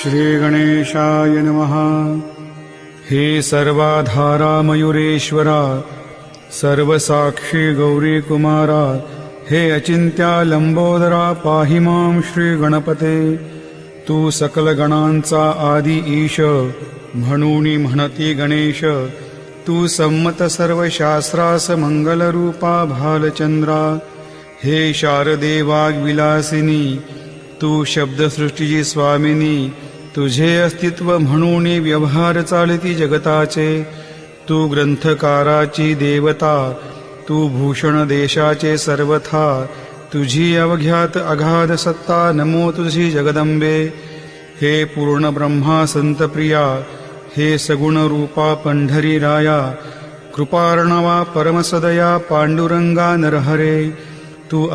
श्री गणेशाय नमः। हे सर्वाधारा मयुरेश्वरा, सर्वसाक्षी गौरी कुमारा, हे अचिंत्या लंबोदरा, पाहि मां श्री गणपते। तू सकल गणांचा आदी ईश, म्हणूनी म्हणती गणेश। तू संमत सर्व शास्त्रास मंगलरूपा भालचंद्रा। हे शारदे वाग्विलासिनी, तू शब्दसृष्टीची स्वामिनी। तुझे अस्तित्व म्हणून व्यवहार चालती जगताचे। तू ग्रंथकाराची देवता, तू भूषण देशाचे सर्वथा। तुझी अवघ्यात अगाध सत्ता, नमो तुझी जगदंबे। हे पूर्ण ब्रह्मा संतप्रिया, हे सगुण रूपा पंढरी राया। कृपार्णवा परमसदया पांडुरंगा नरहरे। तू